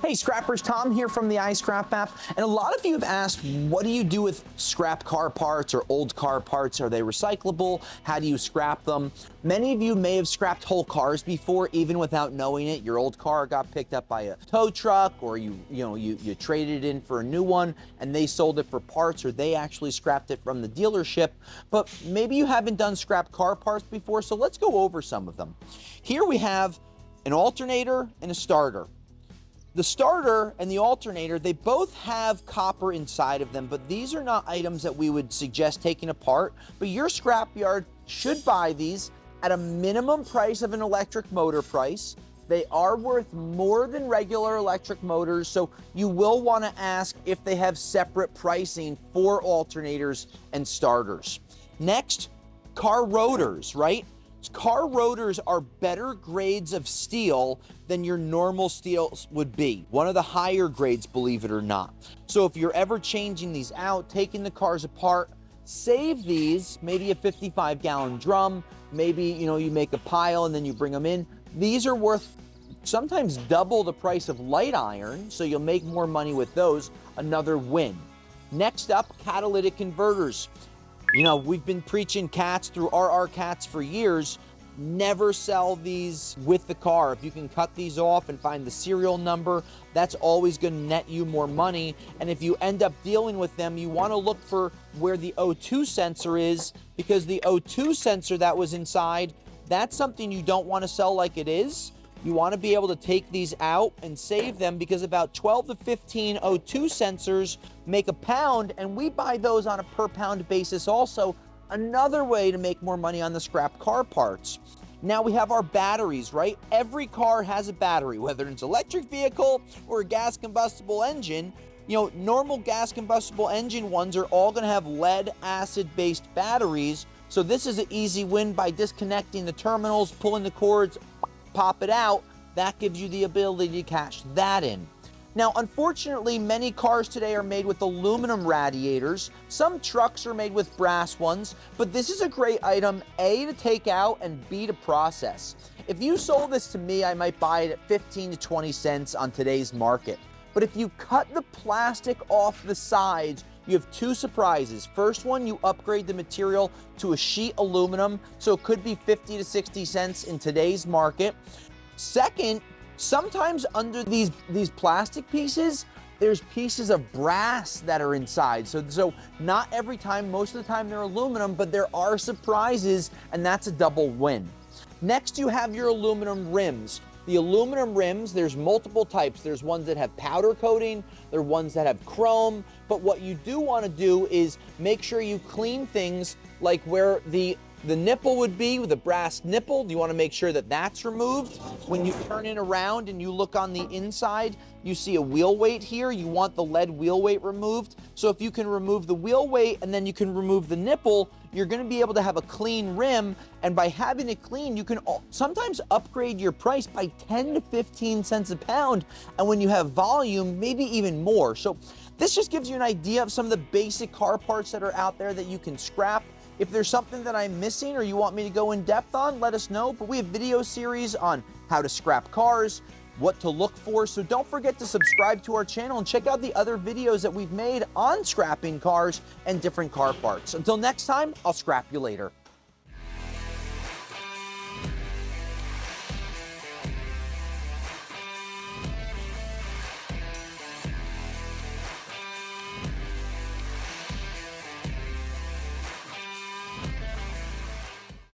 Hey scrappers, Tom here from the iScrap app, and a lot of you have asked, what do you do with scrap car parts or old car parts? Are they recyclable? How do you scrap them? Many of you may have scrapped whole cars before, even without knowing it. Your old car got picked up by a tow truck, or you traded it in for a new one and they sold it for parts, or they actually scrapped it from the dealership. But maybe you haven't done scrap car parts before, so let's go over some of them. Here we have an alternator and a starter. The starter and the alternator, they both have copper inside of them, but these are not items that we would suggest taking apart. But your scrapyard should buy these at a minimum price of an electric motor price. They are worth more than regular electric motors, so you will want to ask if they have separate pricing for alternators and starters. Next, car rotors, right? Car rotors are better grades of steel than your normal steel would be. One of the higher grades, believe it or not. So if you're ever changing these out, taking the cars apart, save these, maybe a 55-gallon drum, maybe you make a pile and then you bring them in. These are worth sometimes double the price of light iron, so you'll make more money with those. Another win. Next up, catalytic converters. We've been preaching cats through RR Cats for years. Never sell these with the car. If you can cut these off and find the serial number, that's always going to net you more money. And if you end up dealing with them, you want to look for where the O2 sensor is, because the O2 sensor that was inside, that's something you don't want to sell like it is. You want to be able to take these out and save them, because about 12 to 15 O2 sensors make a pound, and we buy those on a per pound basis also. Another way to make more money on the scrap car parts. Now we have our batteries, right? Every car has a battery, whether it's an electric vehicle or a gas combustible engine. Normal gas combustible engine ones are all going to have lead acid based batteries. So this is an easy win by disconnecting the terminals, pulling the cords, pop it out. That gives you the ability to cash that in. Now, unfortunately, many cars today are made with aluminum radiators. Some trucks are made with brass ones, but this is a great item, A, to take out, and B, to process. If you sold this to me, I might buy it at 15 to 20 cents on today's market. But if you cut the plastic off the sides, you have two surprises. First one, you upgrade the material to a sheet aluminum, so it could be 50 to 60 cents in today's market. Second, sometimes under these plastic pieces, there's pieces of brass that are inside. So not every time, most of the time they're aluminum, but there are surprises, and that's a double win. Next, you have your aluminum rims. The aluminum rims, there's multiple types. There's ones that have powder coating, there are ones that have chrome, but what you do want to do is make sure you clean things like where the nipple would be, with the brass nipple. You want to make sure that that's removed. When you turn it around and you look on the inside, you see a wheel weight here. You want the lead wheel weight removed. So if you can remove the wheel weight and then you can remove the nipple, you're going to be able to have a clean rim. And by having it clean, you can sometimes upgrade your price by 10 to 15 cents a pound. And when you have volume, maybe even more. So this just gives you an idea of some of the basic car parts that are out there that you can scrap. If there's something that I'm missing or you want me to go in depth on, let us know. But we have video series on how to scrap cars, what to look for. So don't forget to subscribe to our channel and check out the other videos that we've made on scrapping cars and different car parts. Until next time, I'll scrap you later.